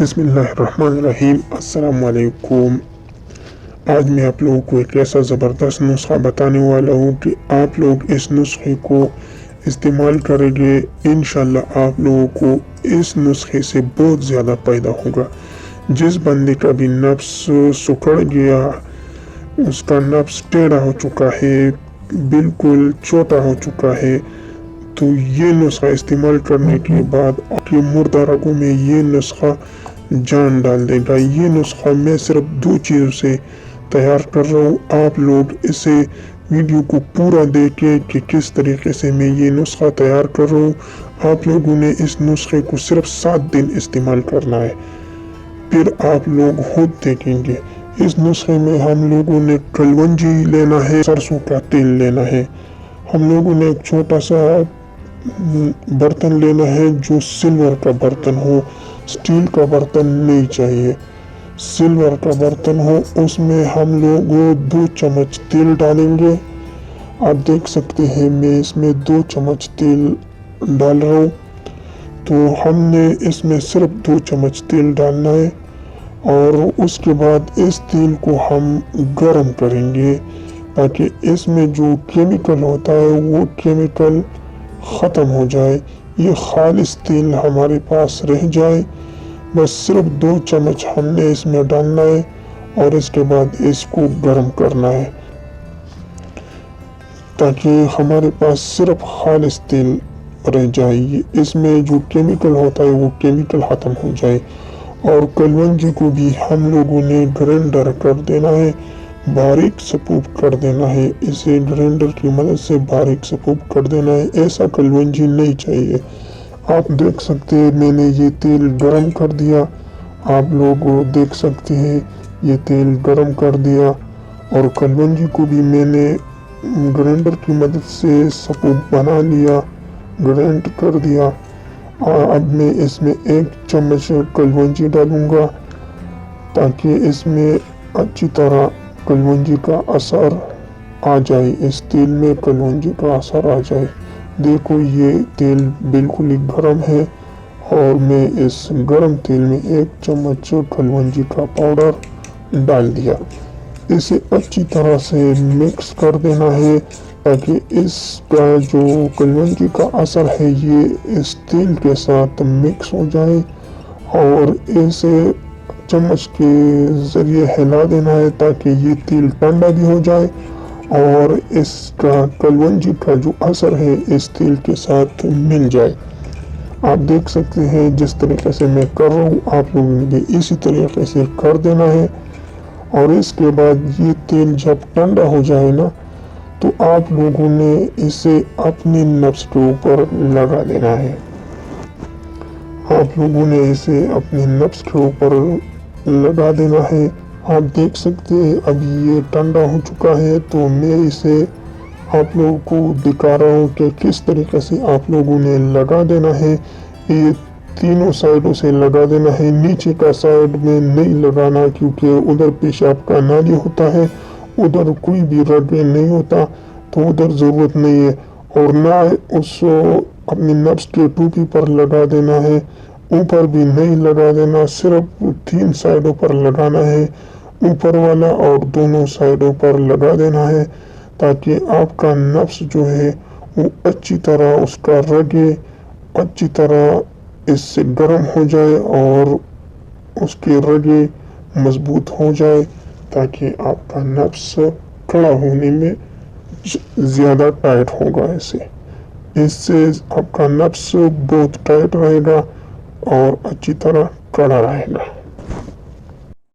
बिस्मिल्लाहिर्रहमानिर्रहीम। अस्सलाम वालेकुम। आज मैं आप लोगों को एक ऐसा ज़बरदस्त नुस्खा बताने वाला हूँ कि आप लोग इस नुस्खे को इस्तेमाल करेंगे, इंशाल्लाह आप लोगों को इस नुस्खे से बहुत ज़्यादा फ़ायदा होगा। जिस बंदे का भी नफ्स सुखड़ गया, उसका नफ्स टेढ़ा हो चुका है, बिल्कुल छोटा हो चुका है, तो ये नुस्खा इस्तेमाल करने के बाद आपके मुर्दा रगों में ये नुस्खा जान डाल देगा। ये नुस्खा मैं सिर्फ 2 चीज़ों से तैयार कर रहा हूँ। आप लोग इसे वीडियो को पूरा देखें कि किस तरीके से मैं ये नुस्खा तैयार कर रहा हूँ। आप लोगों ने इस नुस्खे को सिर्फ 7 दिन इस्तेमाल करना है, फिर आप लोग खुद देखेंगे। इस नुस्खे में हम लोगों ने कलवंजी लेना है, सरसों का तेल लेना है। हम लोगों ने एक छोटा सा बर्तन लेना है जो सिल्वर का बर्तन हो, स्टील का बर्तन नहीं चाहिए, सिल्वर का बर्तन हो। उसमें हम लोग 2 चम्मच तेल डालेंगे। आप देख सकते हैं मैं इसमें 2 चम्मच तेल डाल रहा हूँ। तो हमने इसमें सिर्फ 2 चम्मच तेल डालना है और उसके बाद इस तेल को हम गर्म करेंगे ताकि इसमें जो केमिकल होता है वो केमिकल ख़त्म हो जाए, ये खालिस तेल हमारे पास रह जाए। बस सिर्फ 2 चम्मच हमने इसमें डालना है और इसके बाद इसको गर्म करना है ताकि हमारे पास सिर्फ खालिस तेल रह जाए, इसमें जो केमिकल होता है वो केमिकल ख़त्म हो जाए। और कलवंजी को भी हम लोगों ने ग्राइंडर कर देना है, बारीक सपूप कर देना है। इसे ग्राइंडर की मदद से बारीक सपूप कर देना है, ऐसा कलवंजी नहीं चाहिए। आप देख सकते हैं मैंने ये तेल गरम कर दिया, आप लोग देख सकते हैं ये तेल गरम कर दिया और कलवंजी को भी मैंने ग्राइंडर की मदद से सपूप बना लिया, ग्राइंड कर दिया। अब मैं इसमें 1 चम्मच कलवंजी डालूंगा ताकि इसमें अच्छी तरह कलवंजी का असर आ जाए, इस तेल में कलवंजी का असर आ जाए। देखो ये तेल बिल्कुल ही गर्म है और मैं इस गर्म तेल में 1 चम्मच कलवंजी का पाउडर डाल दिया। इसे अच्छी तरह से मिक्स कर देना है ताकि इसका जो कलवंजी का असर है ये इस तेल के साथ मिक्स हो जाए और इसे चम्मच के ज़रिए हिला देना है ताकि ये तेल ठंडा भी हो जाए और इसका कलवंजी का जो असर है इस तेल के साथ मिल जाए। आप देख सकते हैं जिस तरीके से मैं कर रहा हूँ आप लोगों ने भी इसी तरीके से कर देना है। और इसके बाद ये तेल जब ठंडा हो जाए ना तो आप लोगों ने इसे अपने नफ्स के ऊपर लगा देना है। आप लोगों ने इसे अपने नफ्स के ऊपर लगा देना है। आप देख सकते हैं अभी ये ठंडा हो चुका है तो मैं इसे आप लोगों को दिखा रहा हूँ कि किस तरीके से आप लोगों ने लगा देना है। ये तीनों साइडों से लगा देना है, नीचे का साइड में नहीं लगाना क्योंकि उधर पेशाब का नाली होता है, उधर कोई भी रगे नहीं होता तो उधर ज़रूरत नहीं है। और ना उस अपनी नफ्स के टोपी पर लगा देना है, ऊपर भी नहीं लगा देना, सिर्फ 3 साइडों पर लगाना है, ऊपर वाला और दोनों साइडों पर लगा देना है ताकि आपका नफ्स जो है वो अच्छी तरह उसका रगे अच्छी तरह इससे गर्म हो जाए और उसके रगे मजबूत हो जाए ताकि आपका नफ्स खड़ा होने में ज़्यादा टाइट होगा। इससे आपका नफ्स बहुत टाइट रहेगा और अच्छी तरह कड़ा रहेगा।